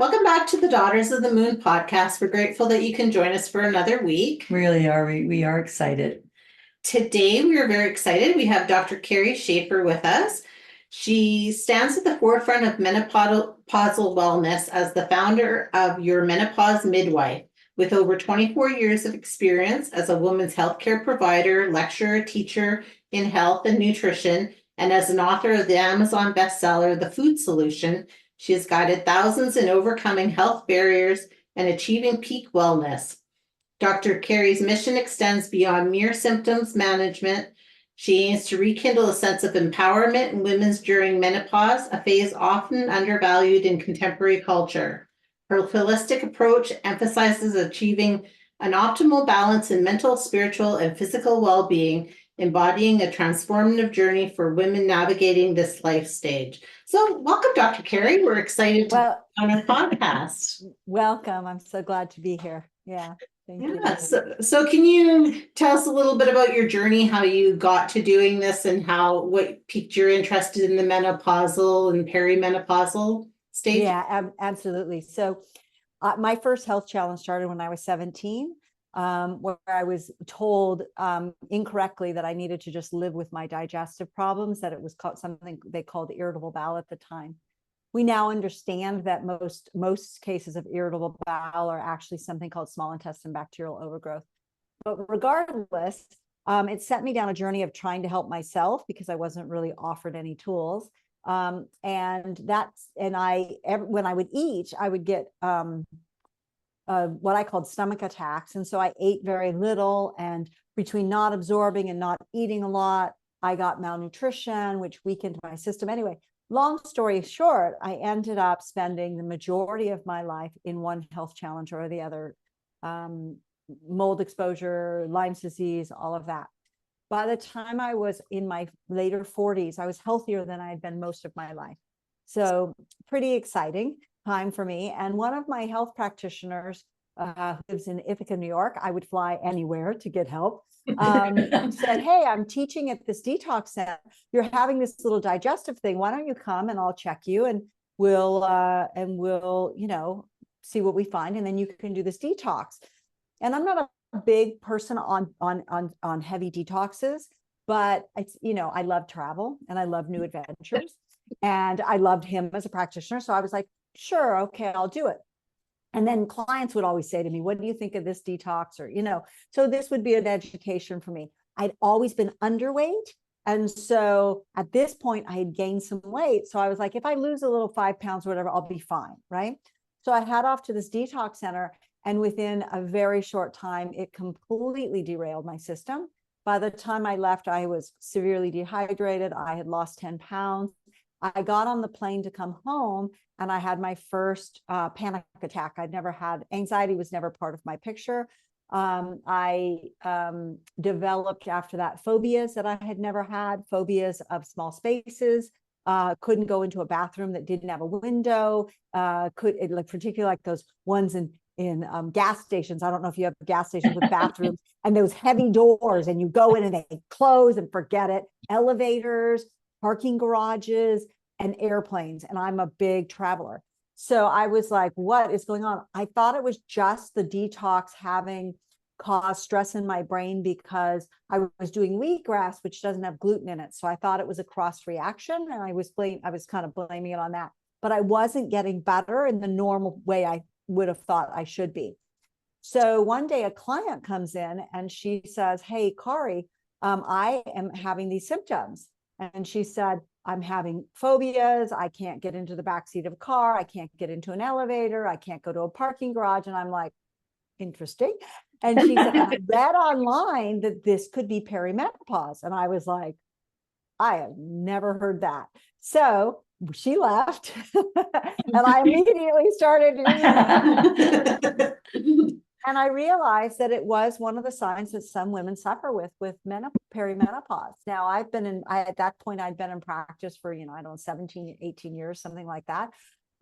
Welcome back to the Daughters of the Moon podcast. We're grateful that you can join us for another week. Really are. We are excited. Today, we are very excited. We have Dr. Cari Schaefer with us. She stands at the forefront of menopausal wellness as the founder of Your Menopause Midwife, with over 24 years of experience as a women's healthcare provider, lecturer, teacher in health and nutrition, and as an author of the Amazon bestseller, The Food Solution. She has guided thousands in overcoming health barriers and achieving peak wellness. Dr. Cari's mission extends beyond mere symptoms management. She aims to rekindle a sense of empowerment in women during menopause, a phase often undervalued in contemporary culture. Her holistic approach emphasizes achieving an optimal balance in mental, spiritual, and physical well-being, embodying a transformative journey for women navigating this life stage. So welcome, Dr. Cari. We're excited to be on our podcast. Welcome. I'm so glad to be here. Yeah. Thank you. So can you tell us a little bit about your journey, how you got to doing this and what piqued your interest in the menopausal and perimenopausal stage? Yeah, absolutely. So my first health challenge started when I was 17, where I was told incorrectly that I needed to just live with my digestive problems, that it was called something they called irritable bowel at the time. We now understand that most cases of irritable bowel are actually something called small intestine bacterial overgrowth. But regardless, it set me down a journey of trying to help myself because I wasn't really offered any tools. When I would eat, I would get what I called stomach attacks. And so I ate very little, and between not absorbing and not eating a lot, I got malnutrition, which weakened my system. Anyway, long story short, I ended up spending the majority of my life in one health challenge or the other, mold exposure, Lyme's disease, all of that. By the time I was in my later 40s, I was healthier than I had been most of my life. So pretty exciting time for me. And one of my health practitioners who lives in Ithaca, New York, I would fly anywhere to get help, said, "Hey, I'm teaching at this detox center. You're having this little digestive thing. Why don't you come and I'll check you and we'll see what we find, and then you can do this detox." And I'm not a big person on heavy detoxes, but it's, I love travel and I love new adventures, and I loved him as a practitioner. So I was like, sure, okay, I'll do it. And then clients would always say to me, "What do you think of this detox?" Or, so this would be an education for me. I'd always been underweight. And so at this point I had gained some weight. So I was like, if I lose a little 5 pounds or whatever, I'll be fine. Right. So I head off to this detox center, and within a very short time, it completely derailed my system. By the time I left, I was severely dehydrated. I had lost 10 pounds. I got on the plane to come home, and I had my first panic attack. I'd never had anxiety, was never part of my picture. I developed after that phobias that I had never had, phobias of small spaces, couldn't go into a bathroom that didn't have a window, particularly like those ones in gas stations. I don't know if you have gas stations with bathrooms and those heavy doors, and you go in and they close and forget it. Elevators, parking garages, and airplanes. And I'm a big traveler. So I was like, what is going on? I thought it was just the detox having caused stress in my brain because I was doing wheatgrass, which doesn't have gluten in it. So I thought it was a cross reaction, and I was kind of blaming it on that. But I wasn't getting better in the normal way I would have thought I should be. So one day a client comes in and she says, "Hey, Cari, I am having these symptoms." And she said, "I'm having phobias. I can't get into the backseat of a car. I can't get into an elevator. I can't go to a parking garage." And I'm like, interesting. And she said, "I read online that this could be perimenopause." And I was like, I have never heard that. So she left and I immediately started reading. And I realized that it was one of the signs that some women suffer with perimenopause. Now, at that point, I'd been in practice for, 17, 18 years, something like that.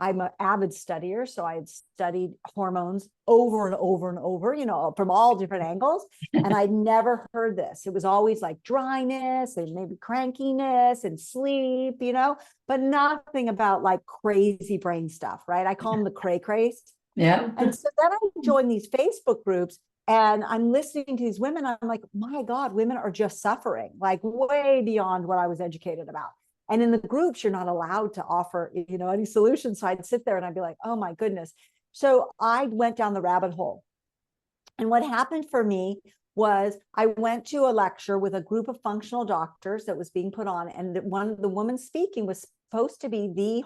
I'm an avid studier, so I had studied hormones over and over and over, from all different angles. And I'd never heard this. It was always like dryness and maybe crankiness and sleep, but nothing about like crazy brain stuff, right? I call them the cray craze. Yeah. And so then I joined these Facebook groups and I'm listening to these women. I'm like, my God, women are just suffering, like way beyond what I was educated about. And in the groups, you're not allowed to offer, any solutions. So I'd sit there and I'd be like, oh my goodness. So I went down the rabbit hole. And what happened for me was I went to a lecture with a group of functional doctors that was being put on. And the woman speaking was supposed to be the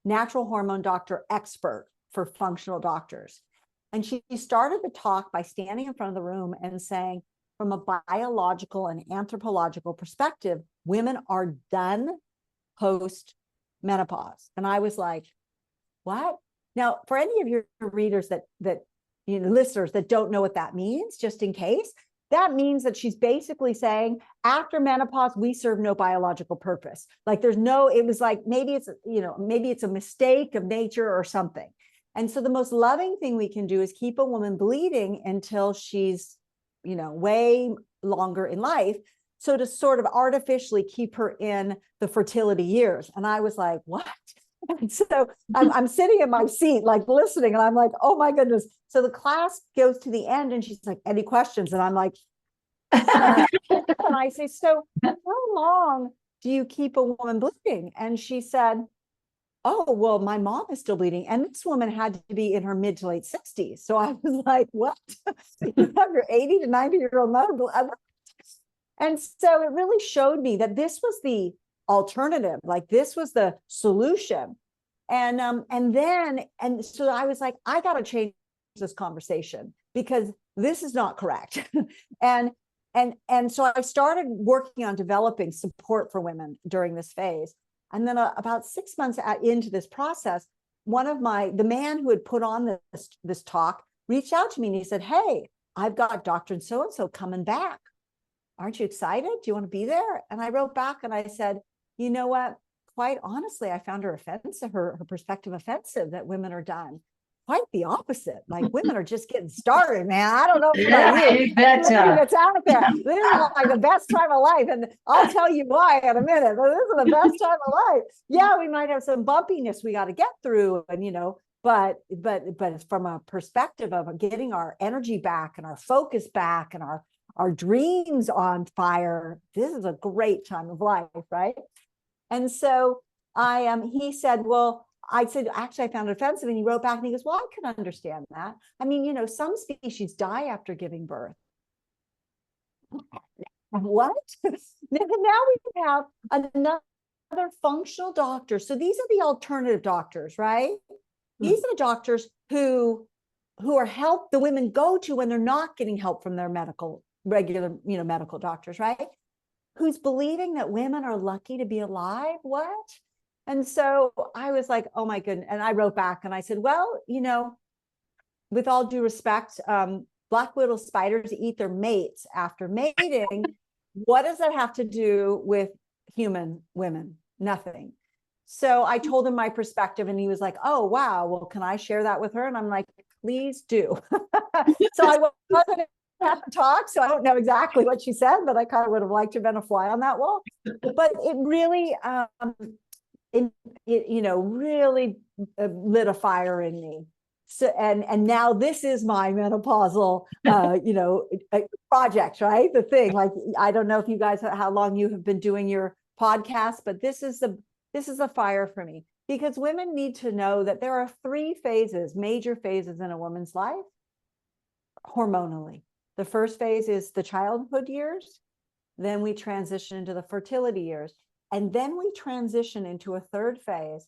natural hormone doctor expert for functional doctors. And she started the talk by standing in front of the room and saying, from a biological and anthropological perspective, women are done post menopause. And I was like, what? Now, for any of your readers that listeners that don't know what that means, just in case, that means that she's basically saying after menopause, we serve no biological purpose. Like it was like, maybe it's a mistake of nature or something. And so the most loving thing we can do is keep a woman bleeding until she's, way longer in life. So to sort of artificially keep her in the fertility years. And I was like, what? And so I'm sitting in my seat, like listening, and I'm like, oh my goodness. So the class goes to the end and she's like, any questions? And I'm like, and I say, so how long do you keep a woman bleeding? And she said, oh, well, my mom is still bleeding. And this woman had to be in her mid to late 60s. So I was like, what? You have your 80 to 90-year-old mother. And so it really showed me that this was the alternative, like this was the solution. And so I was like, I got to change this conversation because this is not correct. and so I started working on developing support for women during this phase. And then about 6 months into this process, the man who had put on this talk reached out to me and he said, hey, I've got Dr. So-and-so coming back. Aren't you excited? Do you want to be there? And I wrote back and I said, you know what? Quite honestly, I found her offensive, her perspective offensive that women are done. Quite the opposite. Like women are just getting started, man. I don't know about you. That's out there. This is like the best time of life. And I'll tell you why in a minute. But this is the best time of life. Yeah, we might have some bumpiness we got to get through. And but from a perspective of getting our energy back and our focus back and our dreams on fire, this is a great time of life, right? And so he said, well, I said, actually, I found it offensive. And he wrote back and he goes, well, I can understand that. I mean, some species die after giving birth. What? Now we have another functional doctor. So these are the alternative doctors, right? These are the doctors who are help the women go to when they're not getting help from their regular medical doctors, right? Who's believing that women are lucky to be alive. What? And so I was like, oh my goodness. And I wrote back and I said, well, with all due respect, black widow spiders eat their mates after mating. What does that have to do with human women? Nothing. So I told him my perspective and he was like, oh, wow. Well, can I share that with her? And I'm like, please do. So I wasn't at the talk, so I don't know exactly what she said, but I kind of would have liked to have been a fly on that wall. But it really, really lit a fire in me. So, and now this is my menopausal, project, right? The thing, like, I don't know if you guys, how long you have been doing your podcast, but this is a fire for me because women need to know that there are 3 phases, major phases in a woman's life hormonally. The first phase is the childhood years. Then we transition into the fertility years. And then we transition into a 3rd phase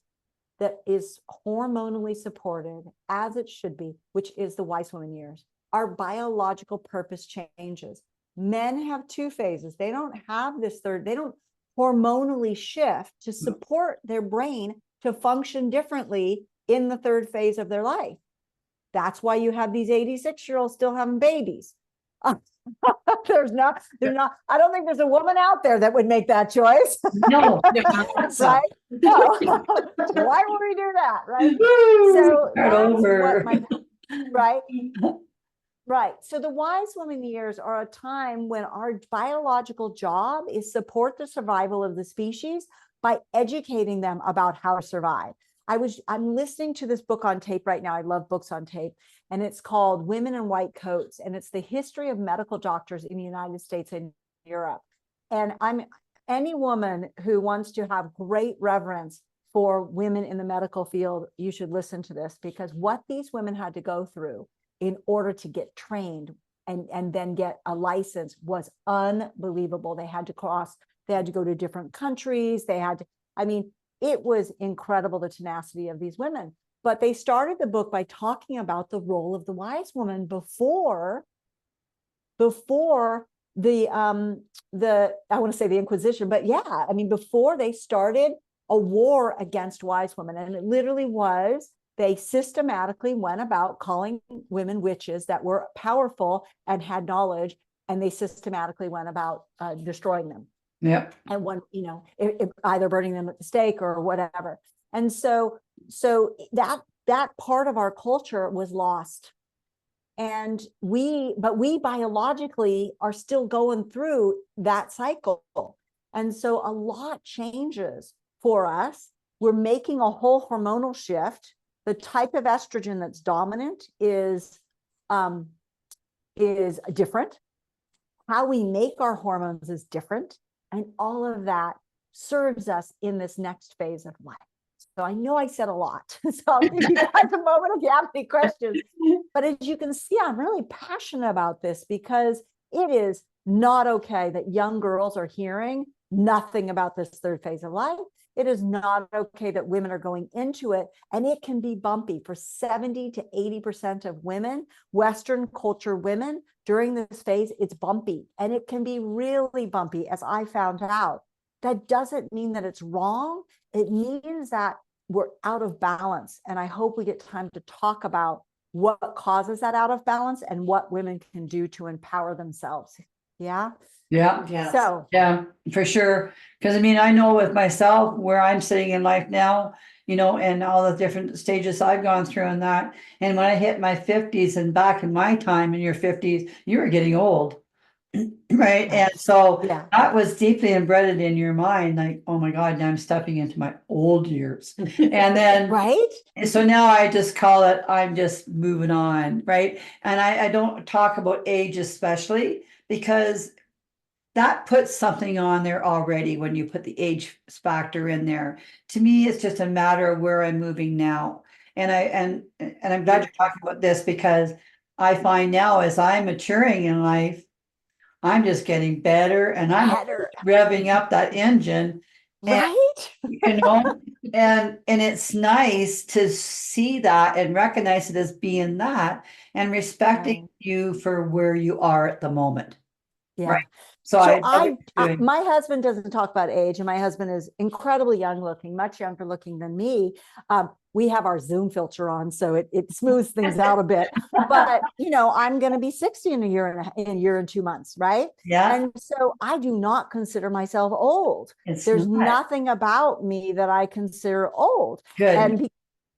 that is hormonally supported as it should be, which is the wise woman years. Our biological purpose changes. Men have 2 phases. They don't have this 3rd. They don't hormonally shift to support their brain to function differently in the 3rd phase of their life. That's why you have these 86-year-olds still having babies. There's not, I don't think there's a woman out there that would make that choice. No. Right? No. Why would we do that? Right. So Start that's over. what my, right. Right. So the wise woman years are a time when our biological job is support the survival of the species by educating them about how to survive. I'm listening to this book on tape right now. I love books on tape, and it's called Women in White Coats, and it's the history of medical doctors in the United States and Europe. And any woman who wants to have great reverence for women in the medical field, you should listen to this, because what these women had to go through in order to get trained and then get a license was unbelievable. They had to go to different countries. It was incredible, the tenacity of these women. But they started the book by talking about the role of the wise woman before the I want to say the Inquisition, but yeah, before they started a war against wise women. And it literally was, they systematically went about calling women witches that were powerful and had knowledge, and they systematically went about destroying them. Yeah. And one, either burning them at the stake or whatever. And so that part of our culture was lost. And we biologically are still going through that cycle. And so a lot changes for us. We're making a whole hormonal shift. The type of estrogen that's dominant is different. How we make our hormones is different. And all of that serves us in this next phase of life. So I know I said a lot. So I'll give you guys a moment if you have any questions. But as you can see, I'm really passionate about this, because it is not okay that young girls are hearing nothing about this third phase of life. It is not okay that women are going into it, and it can be bumpy for 70 to 80% of women, Western culture women. During this phase, it's bumpy, and it can be really bumpy, as I found out. That doesn't mean that it's wrong. It means that we're out of balance. And I hope we get time to talk about what causes that out of balance and what women can do to empower themselves. Yeah. Yeah. Yes. So Yeah, for sure. Because I know with myself where I'm sitting in life now, and all the different stages I've gone through and that. And when I hit my 50s, and back in my time in your 50s, you were getting old. Right. And so yeah. that was deeply embedded in your mind, like, oh my God, now I'm stepping into my old years. And then Right. so now I just call it, I'm just moving on. Right. And I don't talk about age, especially because that puts something on there already when you put the age factor in there. To me, it's just a matter of where I'm moving now. And I'm glad you're talking about this, because I find now as I'm maturing in life, I'm just getting better, and I'm Better. revving up that engine. And, Right. and it's nice to see that and recognize it as being that, and respecting you for where you are at the moment. Yeah. Right. So my husband doesn't talk about age, and my husband is incredibly young looking, much younger looking than me. We have our Zoom filter on, so it smooths things out a bit. But I'm going to be 60 in a year and 2 months, right? Yeah. And so I do not consider myself old. There's nothing about me that I consider old. Good. And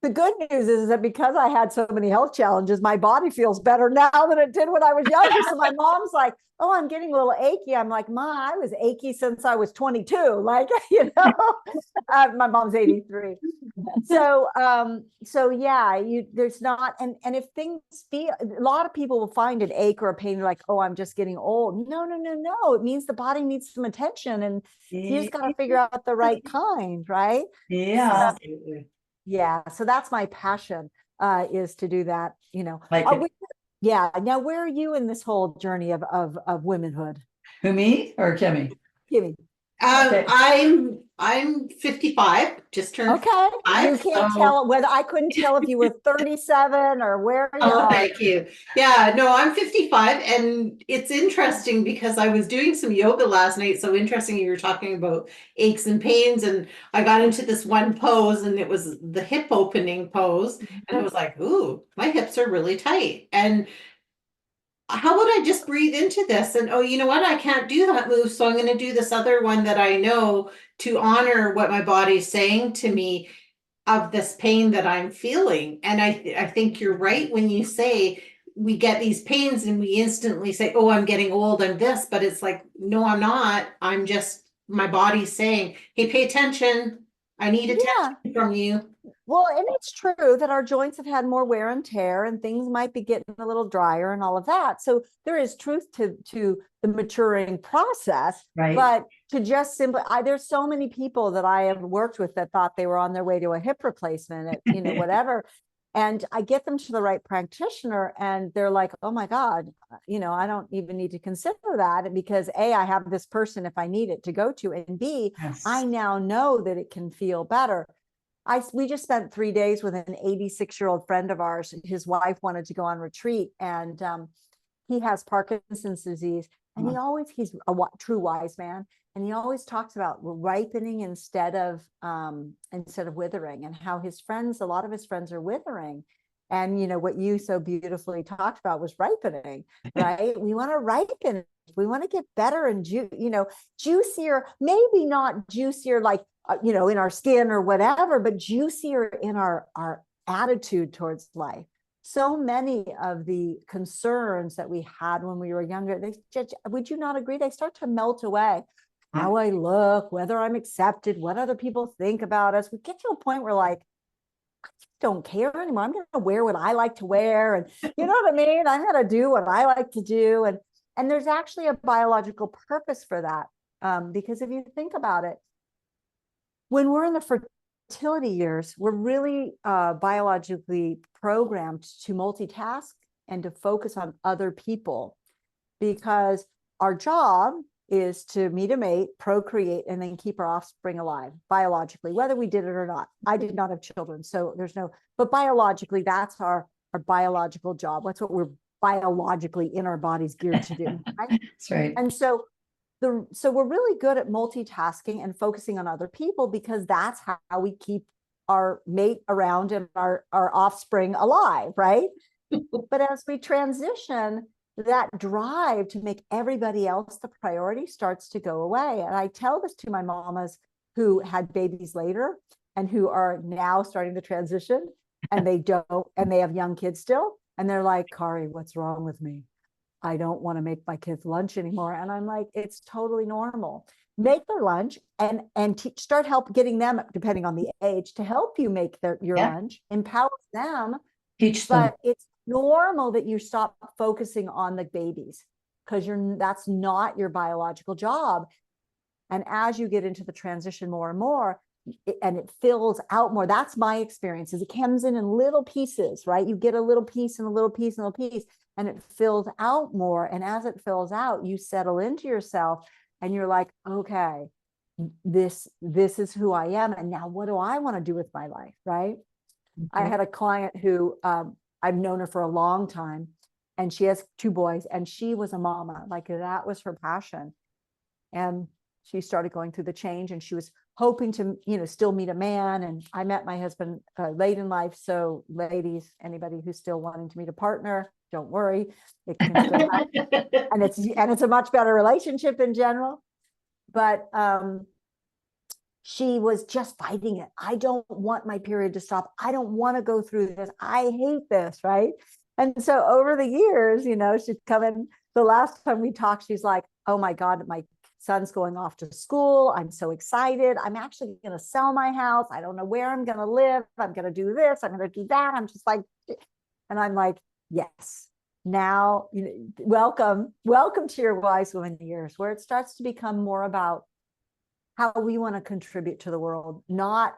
the good news is that because I had so many health challenges, my body feels better now than it did when I was younger. So my mom's like, oh, I'm getting a little achy. I'm like, Ma, I was achy since I was 22. Like, my mom's 83. So yeah, there's not, and if things feel, a lot of people will find an ache or a pain, like, oh, I'm just getting old. No. It means the body needs some attention, and you just got to figure out the right kind, right? Yeah. Yeah. So that's my passion, is to do that, yeah. Now, where are you in this whole journey of womanhood? Who, me or Kimmy? Kimmy. Okay. I'm 55, just turned Okay. 5. You can't tell whether, I couldn't tell if you were 37 or where you are. Thank you. Yeah, no, I'm 55, and it's interesting because I was doing some yoga last night. So interesting, you were talking about aches and pains, and I got into this one pose, and it was the hip opening pose, and I was like, ooh, my hips are really tight. And how about I just breathe into this and, oh, you know what? I can't do that move. So I'm going to do this other one that I know to honor what my body's saying to me of this pain that I'm feeling. And I think you're right when you say we get these pains and we instantly say, oh, I'm getting old, I'm this, but it's like, no, I'm not. I'm just, my body's saying, hey, pay attention. I need Yeah. attention from you. Well, and it's true that our joints have had more wear and tear and things might be getting a little drier and all of that. So there is truth to the maturing process, Right. but to just simply, there's so many people that I have worked with that thought they were on their way to a hip replacement at, you know, whatever. And I get them to the right practitioner and they're like, oh my God, you know, I don't even need to consider that because A, I have this person if I need it to go to, and B, Yes. I now know that it can feel better. We just spent 3 days with an 86-year-old friend of ours. His wife wanted to go on retreat, and he has Parkinson's disease. And he's a true wise man. And he always talks about ripening instead of withering, and how a lot of his friends are withering. And you know what you so beautifully talked about was ripening, right? We want to ripen. We want to get better and juicier, maybe not juicier like you know, in our skin or whatever, but juicier in our attitude towards life. So many of the concerns that we had when we were younger, would you not agree? They start to melt away. How I look, whether I'm accepted, what other people think about us. We get to a point where like, I don't care anymore. I'm going to wear what I like to wear. And you know what I mean? I'm going to do what I like to do. And there's actually a biological purpose for that. Because if you think about it, when we're in the fertility years, we're really biologically programmed to multitask and to focus on other people, because our job is to meet a mate, procreate, and then keep our offspring alive biologically, whether we did it or not. I did not have children, so but biologically, that's our biological job. That's what we're biologically in our bodies geared to do. Right? That's right. And so we're really good at multitasking and focusing on other people, because that's how we keep our mate around and our offspring alive, right? But as we transition, that drive to make everybody else the priority starts to go away. And I tell this to my mamas who had babies later and who are now starting to transition, and they have young kids still. And they're like, Cari, what's wrong with me? I don't want to make my kids lunch anymore. And I'm like, it's totally normal. Make their lunch and start getting them, depending on the age, to help you make your lunch, empower them. Teach them. But it's normal that you stop focusing on the babies, because that's not your biological job. And as you get into the transition more and more, and it fills out more. That's my experience, is it comes in little pieces, right? You get a little piece and a little piece and a little piece, and it fills out more. And as it fills out, you settle into yourself and you're like, okay, this is who I am. And now what do I want to do with my life, right? Okay. I had a client who I've known her for a long time, and she has 2 boys, and she was a mama. Like, that was her passion. And she started going through the change, and she was hoping to, still meet a man. And I met my husband late in life. So ladies, anybody who's still wanting to meet a partner, don't worry, it can still happen. and it's a much better relationship in general. But she was just fighting it. I don't want my period to stop. I don't want to go through this. I hate this, right? And so over the years, she'd come in. The last time we talked, she's like, oh my God, my son's going off to school. I'm so excited. I'm actually going to sell my house. I don't know where I'm going to live. I'm going to do this. I'm going to do that. I'm just like, and I'm like, yes, now, welcome to your wise woman years, where it starts to become more about how we want to contribute to the world, not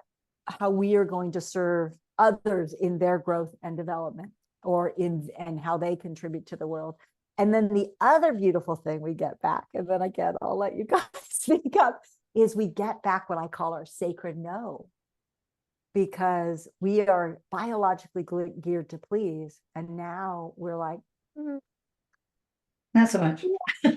how we are going to serve others in their growth and development, and how they contribute to the world. And then the other beautiful thing we get back, and then again, I'll let you guys speak up, is we get back what I call our sacred no, because we are biologically geared to please. And now we're like, not so much. I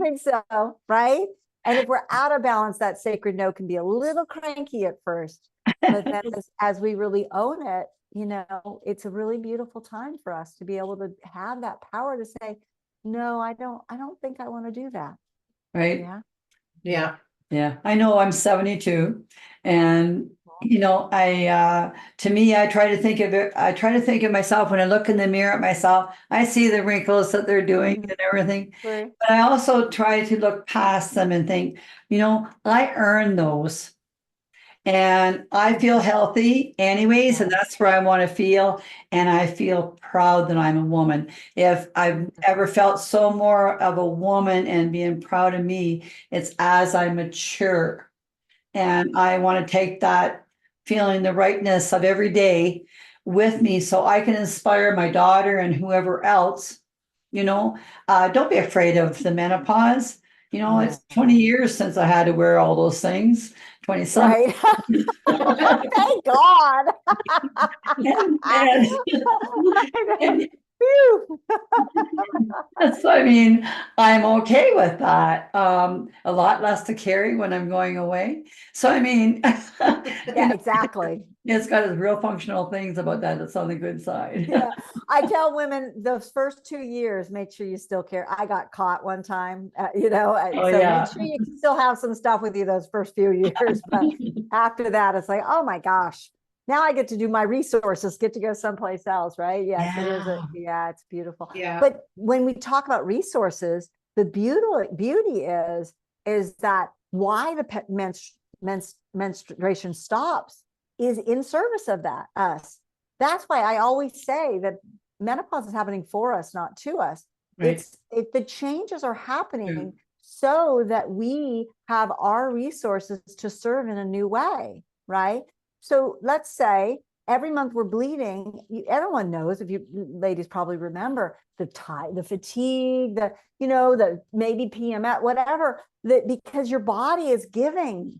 think so, right? And if we're out of balance, that sacred no can be a little cranky at first, but then as we really own it, you know, it's a really beautiful time for us to be able to have that power to say, no, I don't think I want to do that. Right. Yeah. Yeah. Yeah, I know I'm 72 and you know, to me, I try to think of it, I try to think of myself when I look in the mirror at myself, I see the wrinkles that they're doing and everything. Right. But I also try to look past them and think, you know, I earned those. And I feel healthy anyways, and that's where I want to feel. And I feel proud that I'm a woman. If I've ever felt so more of a woman and being proud of me, it's as I mature. And I want to take that feeling the rightness of every day with me so I can inspire my daughter and whoever else, you know. Don't be afraid of the menopause. You know, it's 20 years since I had to wear all those things, 20 some. Right. Thank God. And, and Phew. so, I mean, I'm okay with that. A lot less to carry when I'm going away. So, I mean, you Yeah, know, exactly. it's got its real functional things about that. That's on the good side. Yeah. I tell women those first 2 years, make sure you still care. I got caught one time, you know, Oh, so yeah. make sure you can still have some stuff with you those first few years. But after that, it's like, oh my gosh, now I get to do my resources, get to go someplace else, right? Yes, it is. Yeah, it's beautiful. Yeah. But when we talk about resources, the beauty is that why the menstruation stops is in service of that us. That's why I always say that menopause is happening for us, not to us. Right. The changes are happening so that we have our resources to serve in a new way, right? So let's say every month we're bleeding. Everyone knows, if you ladies probably remember, the fatigue, the maybe PMS, whatever, that because your body is giving.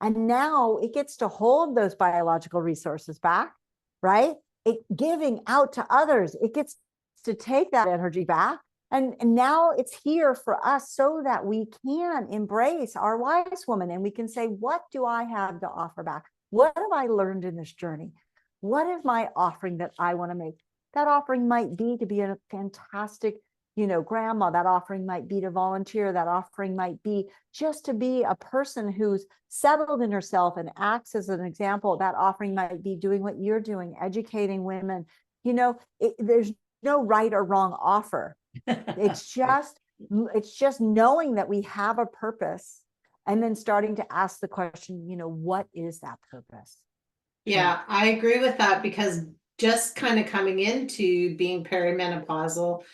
And now it gets to hold those biological resources back, right? It giving out to others. It gets to take that energy back. And now it's here for us so that we can embrace our wise woman and we can say, what do I have to offer back? What have I learned in this journey? What is my offering that I want to make? That offering might be to be a fantastic, grandma. That offering might be to volunteer. That offering might be just to be a person who's settled in herself and acts as an example. That offering might be doing what you're doing, educating women. There's no right or wrong offer. It's just knowing that we have a purpose and then starting to ask the question, what is that purpose? Yeah, I agree with that because just kind of coming into being perimenopausal,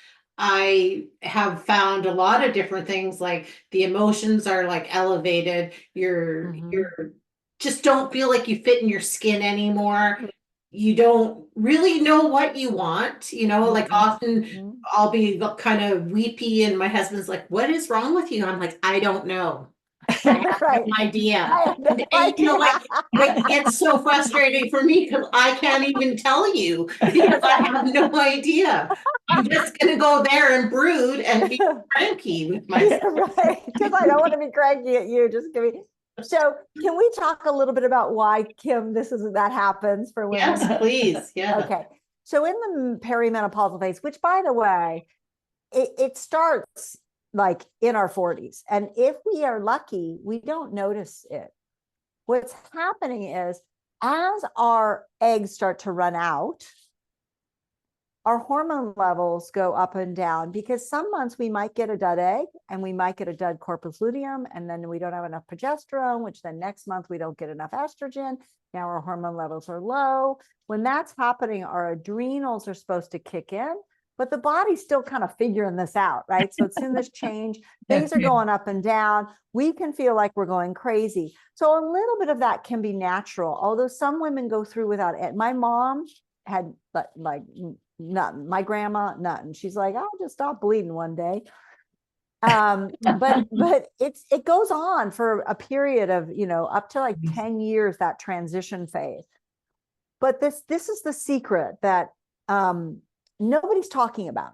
I have found a lot of different things, like the emotions are like elevated. You're just don't feel like you fit in your skin anymore. You don't really know what you want, like often I'll be kind of weepy and my husband's like, what is wrong with you? I'm like, I don't know. I have Right. no idea. I have no And you know idea. what? It gets so frustrating for me because I can't even tell you because I have no idea. I'm just gonna go there and brood and be cranky with myself. Right. Because I don't want to be cranky at you. Just give me. So can we talk a little bit about why, Kim, that happens for women? Yes, please. Yeah. Okay. So in the perimenopausal phase, which by the way, it starts like in our 40s. And if we are lucky, we don't notice it. What's happening is as our eggs start to run out, our hormone levels go up and down because some months we might get a dud egg and we might get a dud corpus luteum, and then we don't have enough progesterone, which then next month we don't get enough estrogen. Now our hormone levels are low. When that's happening, our adrenals are supposed to kick in, but the body's still kind of figuring this out, right? So it's in this change. Things are going up and down. We can feel like we're going crazy. So a little bit of that can be natural, although some women go through without it. My mom had like nothing. My grandma, nothing. She's like, I'll just stop bleeding one day. But it goes on for a period of, up to like 10 years, that transition phase. But this is the secret that nobody's talking about.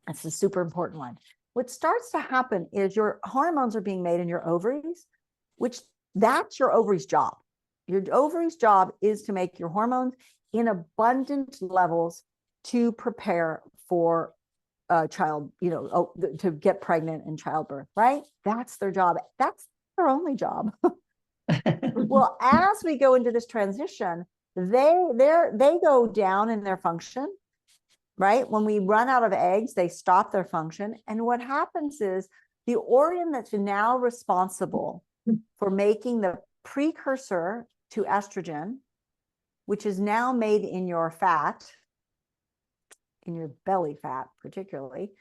That's a super important one. What starts to happen is your hormones are being made in your ovaries, which that's your ovaries' job. Your ovary's job is to make your hormones in abundant levels to prepare for child, to get pregnant and childbirth, right? That's their job. That's their only job. Well, as we go into this transition, they go down in their function, right? When we run out of eggs, they stop their function. And what happens is the organ that's now responsible for making the precursor to estrogen, which is now made in your fat, in your belly fat particularly,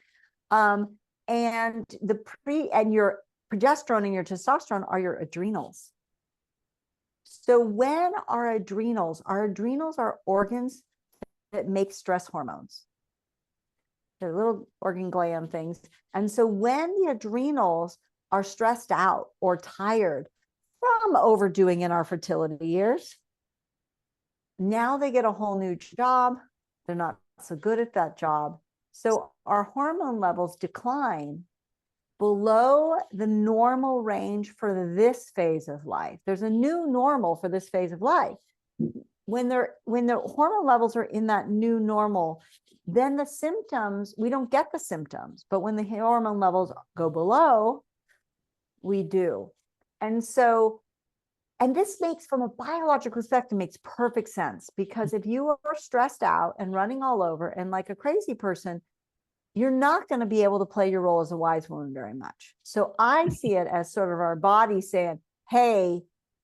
and your progesterone and your testosterone are your adrenals. So when our adrenals are organs that make stress hormones. They're little organ gland things. And so when the adrenals are stressed out or tired from overdoing in our fertility years, now they get a whole new job. They're not so good at that job. So our hormone levels decline below the normal range for this phase of life. There's a new normal for this phase of life. When the hormone levels are in that new normal, then the symptoms, we don't get the symptoms. But when the hormone levels go below, we do. And so, and this makes, from a biological perspective, makes perfect sense, because if you are stressed out and running all over and like a crazy person, you're not going to be able to play your role as a wise woman very much. So I see it as sort of our body saying, hey,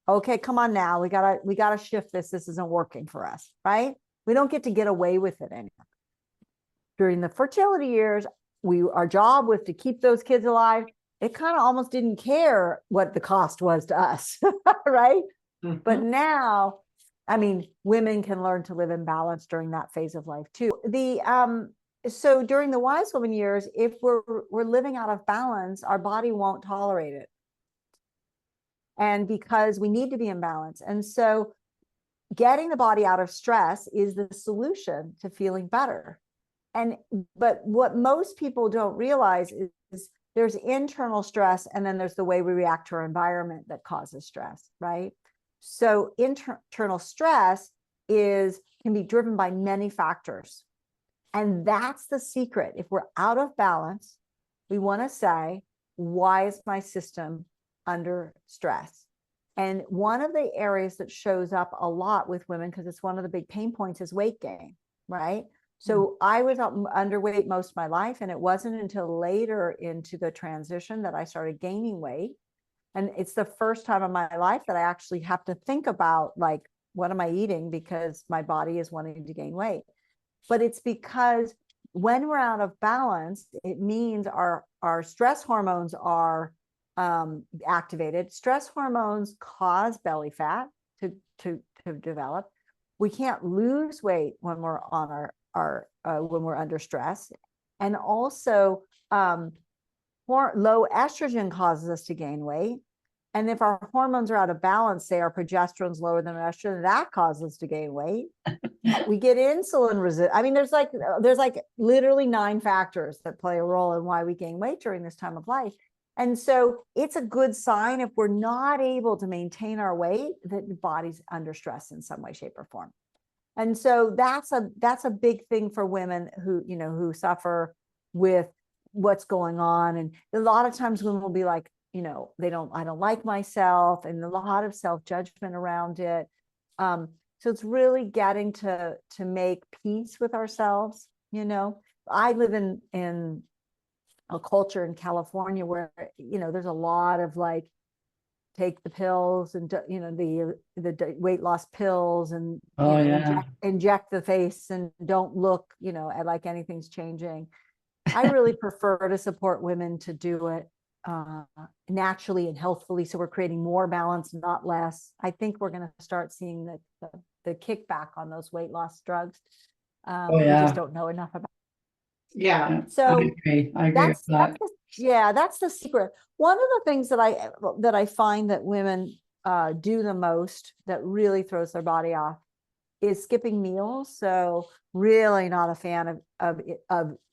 okay, come on now. We gotta shift this. This isn't working for us, right? We don't get to get away with it anymore. During the fertility years, our job was to keep those kids alive. It kind of almost didn't care what the cost was to us, right? Mm-hmm. But now, I mean, women can learn to live in balance during that phase of life too. So during the wise woman years, if we're living out of balance, our body won't tolerate it. And because we need to be in balance. And so getting the body out of stress is the solution to feeling better. But what most people don't realize is there's internal stress, and then there's the way we react to our environment that causes stress, right? So internal stress can be driven by many factors. And that's the secret. If we're out of balance, we want to say, why is my system under stress? And one of the areas that shows up a lot with women, because it's one of the big pain points, is weight gain, right? So I was underweight most of my life, and it wasn't until later into the transition that I started gaining weight. And it's the first time in my life that I actually have to think about, like, what am I eating? Because my body is wanting to gain weight. But it's because when we're out of balance, it means our stress hormones are activated. Stress hormones cause belly fat to develop. We can't lose weight when we're on when we're under stress, and also low estrogen causes us to gain weight. And if our hormones are out of balance, say our progesterone's lower than estrogen, that causes us to gain weight. We get insulin resistance. I mean, there's like literally 9 factors that play a role in why we gain weight during this time of life. And so it's a good sign if we're not able to maintain our weight, that the body's under stress in some way, shape, or form. And so that's a big thing for women who suffer with what's going on. And a lot of times women will be like, I don't like myself, and a lot of self-judgment around it. So it's really getting to make peace with ourselves. I live in a culture in California where, there's a lot of like, take the pills and, the weight loss pills and inject the face and don't look, at like anything's changing. I really prefer to support women to do it naturally and healthfully. So we're creating more balance, not less. I think we're going to start seeing the kickback on those weight loss drugs. We just don't know enough about. Yeah. So I agree with that. That's the secret. One of the things that I find that women do the most that really throws their body off is skipping meals. So really not a fan of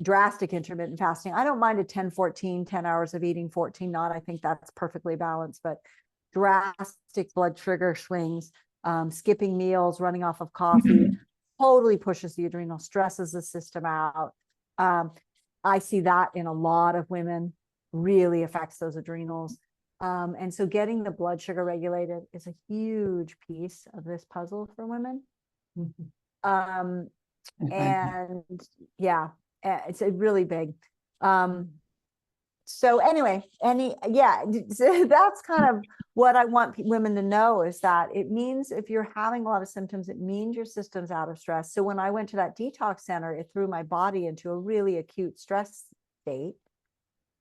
drastic intermittent fasting. I don't mind a 10 hours of eating, 14 not. I think that's perfectly balanced, but drastic blood sugar swings skipping meals, running off of coffee, totally pushes the adrenal, stresses the system out. I see that in a lot of women, really affects those adrenals. And so getting the blood sugar regulated is a huge piece of this puzzle for women. And yeah, it's a really big. So anyway, so that's kind of what I want women to know, is that it means if you're having a lot of symptoms, it means your system's out of stress. So when I went to that detox center, it threw my body into a really acute stress state.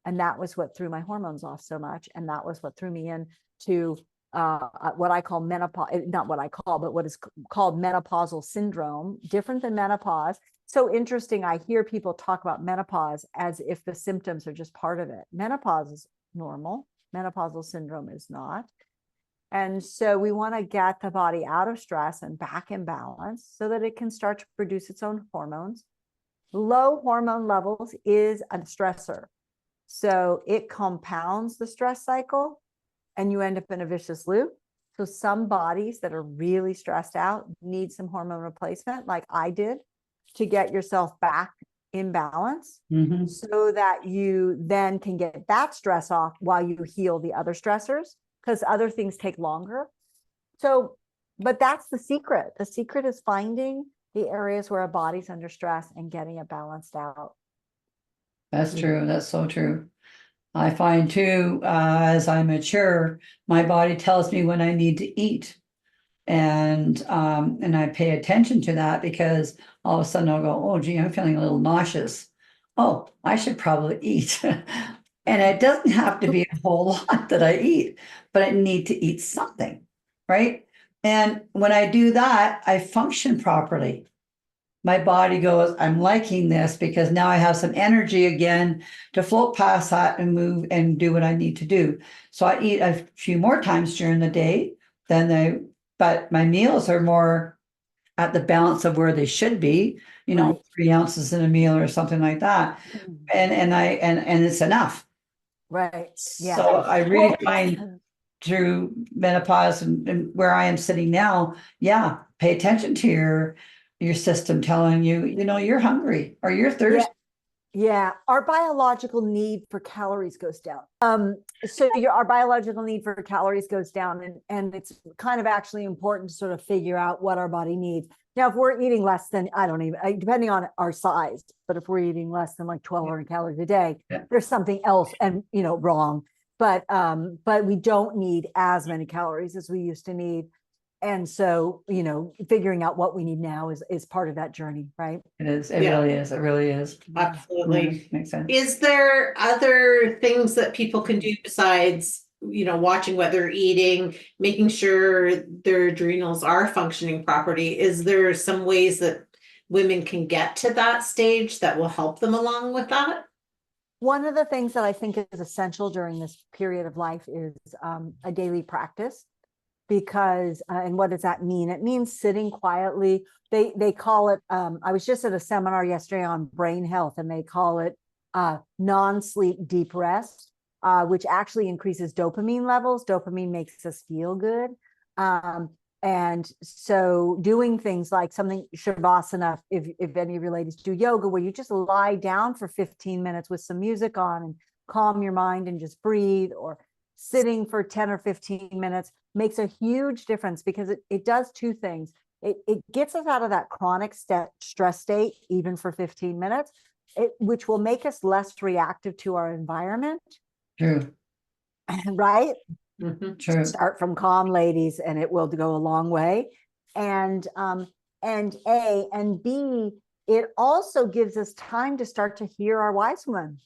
And that was what threw my hormones off so much. And that was what threw me into what I call menopause, not what I call, but what is called menopausal syndrome, different than menopause. So interesting. I hear people talk about menopause as if the symptoms are just part of it. Menopause is normal. Menopausal syndrome is not. And so we want to get the body out of stress and back in balance so that it can start to produce its own hormones. Low hormone levels is a stressor. So it compounds the stress cycle and you end up in a vicious loop. So some bodies that are really stressed out need some hormone replacement, like I did, to get yourself back in balance so that you then can get that stress off while you heal the other stressors, because other things take longer. So, but that's the secret. The secret is finding the areas where a body's under stress and getting it balanced out. That's true. That's so true. I find too, as I mature, my body tells me when I need to eat. And I pay attention to that, because all of a sudden I'll go, oh, gee, I'm feeling a little nauseous. Oh, I should probably eat. And it doesn't have to be a whole lot that I eat, but I need to eat something, right? And when I do that, I function properly. My body goes, I'm liking this, because now I have some energy again to float past that and move and do what I need to do. So I eat a few more times during the day but my meals are more at the balance of where they should be, Right. 3 ounces in a meal or something like that. And it's enough. Right. Yeah. So I really find through menopause and where I am sitting now, pay attention to your system telling you, you're hungry or you're thirsty. Yeah, our biological need for calories goes down. So our biological need for calories goes down, and it's kind of actually important to sort of figure out what our body needs. Now, if we're eating less than, depending on our size, but if we're eating less than like 1,200 calories a day, there's something else and wrong. But we don't need as many calories as we used to need. And so, figuring out what we need now is part of that journey, right? It is. It really is. It really is. Absolutely. Makes sense. Is there other things that people can do besides, watching what they're eating, making sure their adrenals are functioning properly? Is there some ways that women can get to that stage that will help them along with that? One of the things that I think is essential during this period of life is a daily practice. Because, and what does that mean? It means sitting quietly. They call it, I was just at a seminar yesterday on brain health, and they call it non-sleep deep rest, which actually increases dopamine levels. Dopamine makes us feel good. And so doing things like something Shavasana, if any of your ladies do yoga, where you just lie down for 15 minutes with some music on and calm your mind and just breathe, or sitting for 10 or 15 minutes, makes a huge difference, because it does two things. It gets us out of that chronic stress state, even for 15 minutes, which will make us less reactive to our environment. True. Right? True. Start from calm, ladies, and it will go a long way. And A, and B, it also gives us time to start to hear our wise one.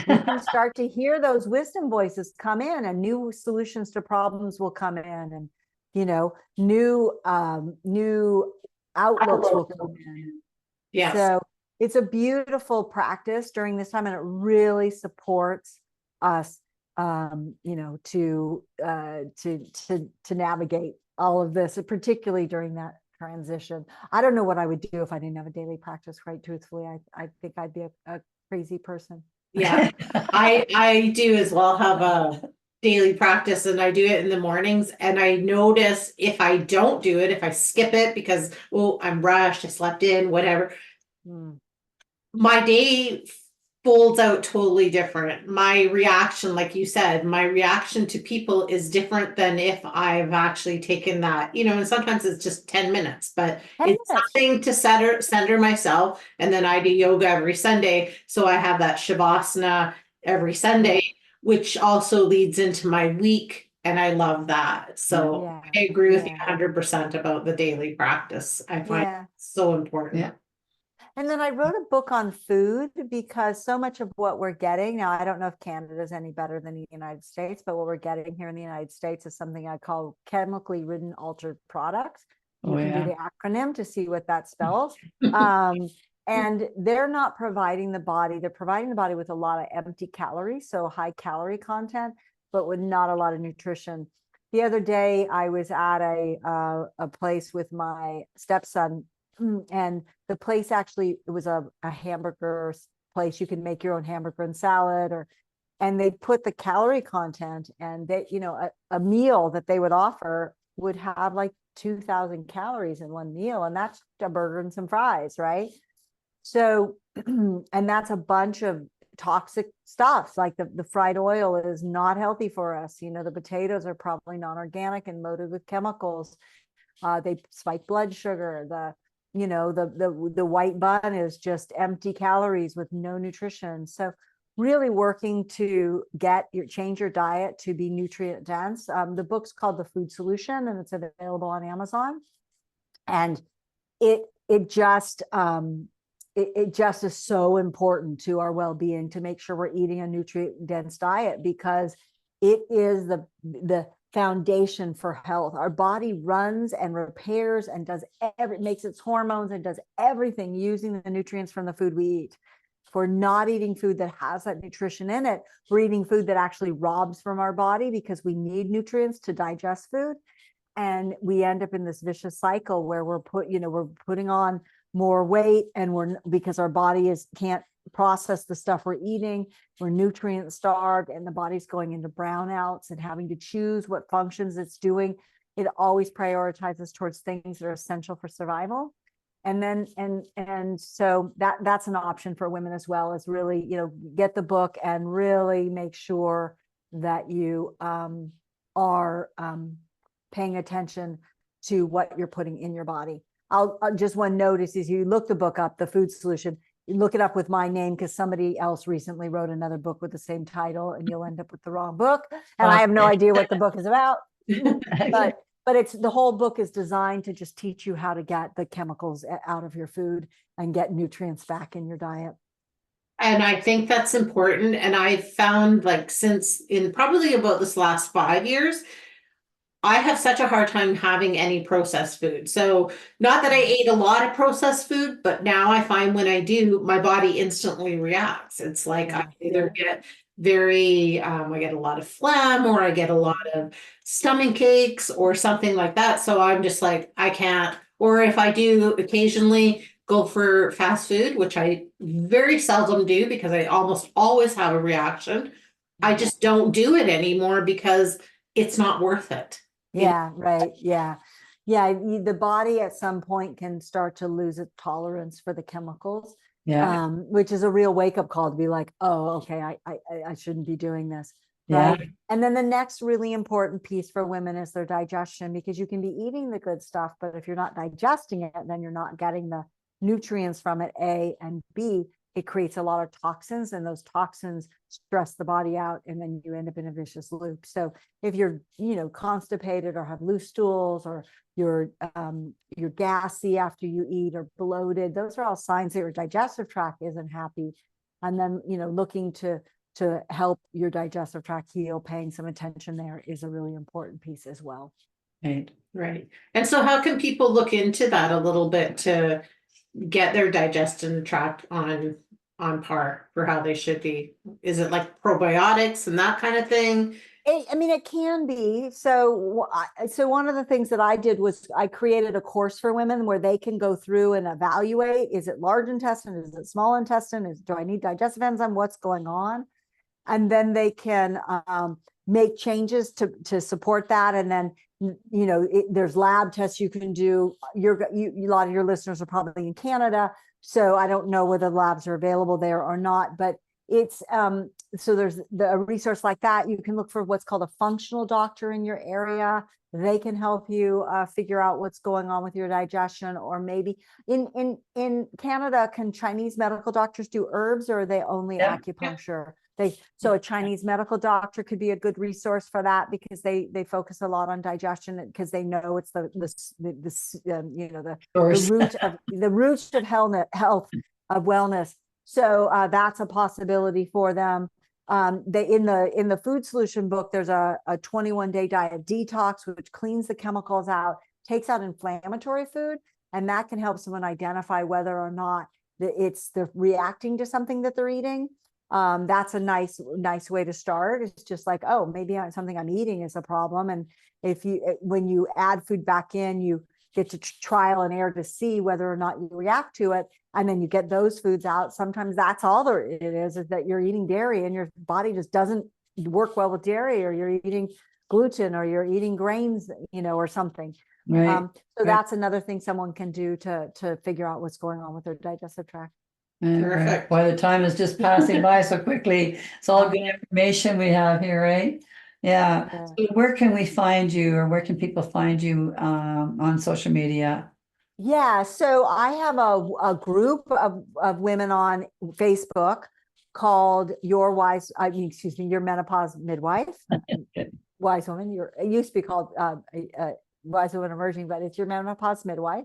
We can start to hear those wisdom voices come in, and new solutions to problems will come in, and new outlooks will come in. Yes. So it's a beautiful practice during this time, and it really supports us to navigate all of this, particularly during that transition. I don't know what I would do if I didn't have a daily practice, quite truthfully. I think I'd be a crazy person. Yeah, I do as well have daily practice and I do it in the mornings, and I notice if I don't do it, if I skip it because, oh, I'm rushed, I slept in, whatever, Mm. my day folds out totally different. My reaction, like you said, my reaction to people is different than if I've actually taken that, and sometimes it's just 10 minutes, but 10 it's minutes. something to center myself. And then I do yoga every Sunday. So I have that Shavasana every Sunday, which also leads into my week. And I love that. So Yeah. I agree with you Yeah. 100% about the daily practice. I find Yeah. it so important. Yeah. And then I wrote a book on food because so much of what we're getting now, I don't know if Canada is any better than the United States, but what we're getting here in the United States is something I call chemically ridden altered products. You Oh, can yeah. do the acronym to see what that spells. And they're not providing the body, they're providing the body with a lot of empty calories, so high calorie content, but with not a lot of nutrition. The other day, I was at a place with my stepson, and the place actually, it was a hamburger place. You can make your own hamburger and salad, and they put the calorie content, and they, a meal that they would offer would have like 2,000 calories in one meal, and that's a burger and some fries, right? So, and that's a bunch of toxic stuff. Like the fried oil is not healthy for us. The potatoes are probably non-organic and loaded with chemicals. They spike blood sugar. The white bun is just empty calories with no nutrition. So really working to change your diet to be nutrient dense. The book's called The Food Solution, and it's available on Amazon. And it just is so important to our well-being to make sure we're eating a nutrient dense diet, because it is the foundation for health. Our body runs and repairs and makes its hormones and does everything using the nutrients from the food we eat. If we're not eating food that has that nutrition in it, we're eating food that actually robs from our body, because we need nutrients to digest food. And we end up in this vicious cycle where we're putting on more weight, and because our body can't process the stuff we're eating, we're nutrient starved, and the body's going into brownouts and having to choose what functions it's doing. It always prioritizes towards things that are essential for survival. And then so that's an option for women as well, is really, get the book and really make sure that you are paying attention to what you're putting in your body. I'll just one notice is you look the book up, The Food Solution, you look it up with my name, because somebody else recently wrote another book with the same title, and you'll end up with the wrong book. And I have no idea what the book is about, but it's the whole book is designed to just teach you how to get the chemicals out of your food and get nutrients back in your diet. And I think that's important. And I found, like, since in probably about this last 5 years, I have such a hard time having any processed food. So not that I ate a lot of processed food, but now I find when I do, my body instantly reacts. It's like I either get I get a lot of phlegm, or I get a lot of stomach aches or something like that. So I'm just like, I can't. Or if I do occasionally go for fast food, which I very seldom do because I almost always have a reaction, I just don't do it anymore because it's not worth it. Yeah, right. Yeah. Yeah. The body at some point can start to lose its tolerance for the chemicals, which is a real wake up call to be like, oh, okay, I shouldn't be doing this. Right. Yeah. And then the next really important piece for women is their digestion, because you can be eating the good stuff, but if you're not digesting it, then you're not getting the nutrients from it, A, and B, it creates a lot of toxins, and those toxins stress the body out, and then you end up in a vicious loop. So if you're, constipated or have loose stools, or you're gassy after you eat, or bloated, those are all signs that your digestive tract isn't happy. And then, looking to help your digestive tract heal, paying some attention there is a really important piece as well. Right. And so how can people look into that a little bit to get their digestion tract on par for how they should be? Is it like probiotics and that kind of thing? It can be. So one of the things that I did was I created a course for women where they can go through and evaluate, is it large intestine? Is it small intestine? Do I need digestive enzyme? What's going on? And then they can make changes to support that. And then, there's lab tests you can do. A lot of your listeners are probably in Canada, so I don't know whether labs are available there or not, but it's so there's a resource like that. You can look for what's called a functional doctor in your area. They can help you figure out what's going on with your digestion. Or maybe in Canada, can Chinese medical doctors do herbs, or are they only acupuncture? So a Chinese medical doctor could be a good resource for that, because they focus a lot on digestion, because they know it's the root of health of wellness. So that's a possibility for them. In the food solution book, there's a 21-day diet detox, which cleans the chemicals out, takes out inflammatory food, and that can help someone identify whether or not they're reacting to something that they're eating. That's a nice way to start. It's just like, oh, maybe something I'm eating is a problem. And when you add food back in, you get to trial and error to see whether or not you react to it. And then you get those foods out. Sometimes that's all it is that you're eating dairy and your body just doesn't work well with dairy, or you're eating gluten, or you're eating grains, or something. Right. So that's another thing someone can do to figure out what's going on with their digestive tract. Perfect. Boy, the time is just passing by so quickly. It's all good information we have here, right? Yeah. So where can we find you, or where can people find you on social media? Yeah, so I have a group of women on Facebook called Your Menopause Midwife. Wise Woman. It used to be called Wise Woman Emerging, but it's Your Menopause Midwife.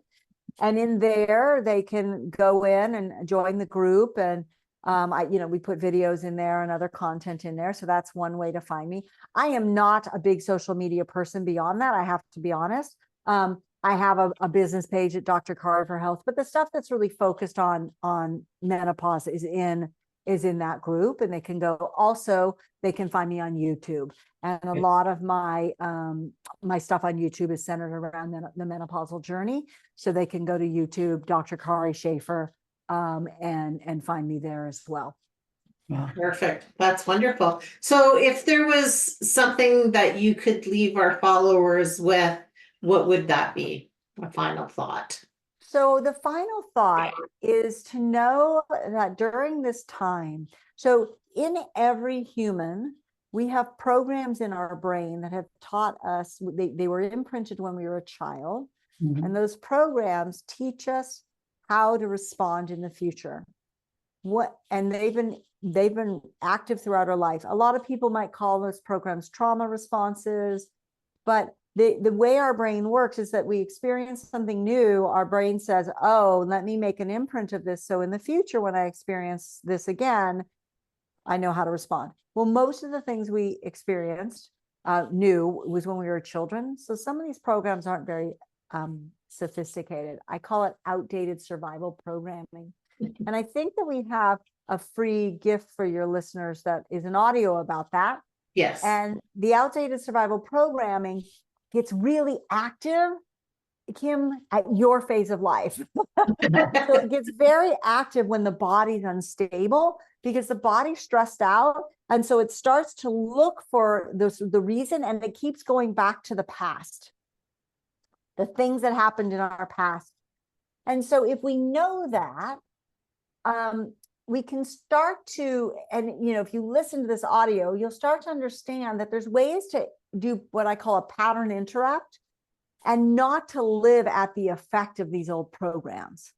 And in there, they can go in and join the group. And we put videos in there and other content in there. So that's one way to find me. I am not a big social media person beyond that, I have to be honest. I have a business page at Dr. Cari for Health, but the stuff that's really focused on menopause is in that group. And they can find me on YouTube. And a lot of my stuff on YouTube is centered around the menopausal journey. So they can go to YouTube, Dr. Cari Schaefer, and find me there as well. Wow. Perfect. That's wonderful. So if there was something that you could leave our followers with, what would that be? A final thought. So the final thought is to know that during this time, so in every human, we have programs in our brain that have taught us, they were imprinted when we were a child. Mm-hmm. And those programs teach us how to respond in the future. And they've been active throughout our life. A lot of people might call those programs trauma responses, but the way our brain works is that we experience something new. Our brain says, oh, let me make an imprint of this, so in the future, when I experience this again, I know how to respond. Well, most of the things we experienced knew was when we were children. So some of these programs aren't very sophisticated. I call it outdated survival programming. And I think that we have a free gift for your listeners that is an audio about that. Yes. And the outdated survival programming gets really active, Kim, at your phase of life. So it gets very active when the body's unstable, because the body's stressed out. And so it starts to look for the reason, and it keeps going back to the past, the things that happened in our past. And so if we know that, we can start to, and if you listen to this audio, you'll start to understand that there's ways to do what I call a pattern interrupt, and not to live at the effect of these old programs.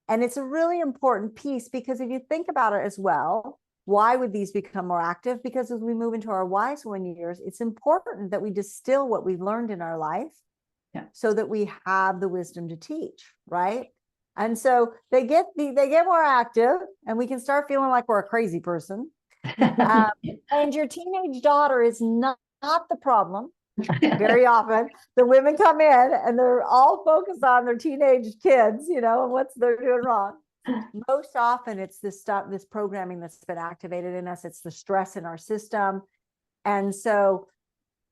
And it's a really important piece, because if you think about it as well, why would these become more active? Because as we move into our wise woman years, it's important that we distill what we've learned in our life, so that we have the wisdom to teach, right? And so they get more active, and we can start feeling like we're a crazy person. And your teenage daughter is not the problem. Very often the women come in and they're all focused on their teenage kids, and what they're doing wrong. Most often it's this programming that's been activated in us. It's the stress in our system. And so,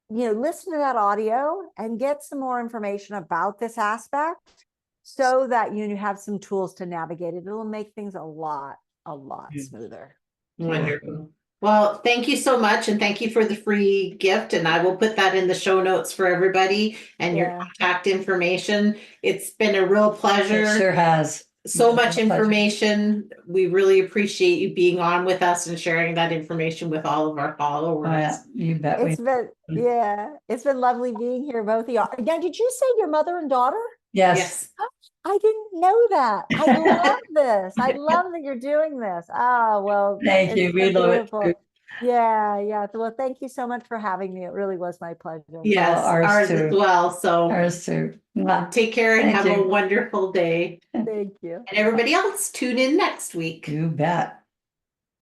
listen to that audio and get some more information about this aspect, so that you have some tools to navigate it. It'll make things a lot smoother. Wonderful. Well, thank you so much, and thank you for the free gift, and I will put that in the show notes for everybody and your Yeah. contact information. It's been a real It pleasure. sure has. So much Pleasure. information. We really appreciate you being on with us and sharing that information with all of our followers. Oh, yeah, you bet. It's been, yeah, it's been lovely being here, both of you. Now, did you say your mother and daughter? Yes. Yes. I didn't know that. I love this. I love that you're doing this. Oh, well, Thank you. it's We so love it. beautiful. Yeah, yeah. Well, thank you so much for having me. It really was my pleasure. Yes, ours ours too. as well. So Ours too. Mwah. take care and Thank have a you. wonderful day. Thank you. And everybody else, tune in next week. You bet.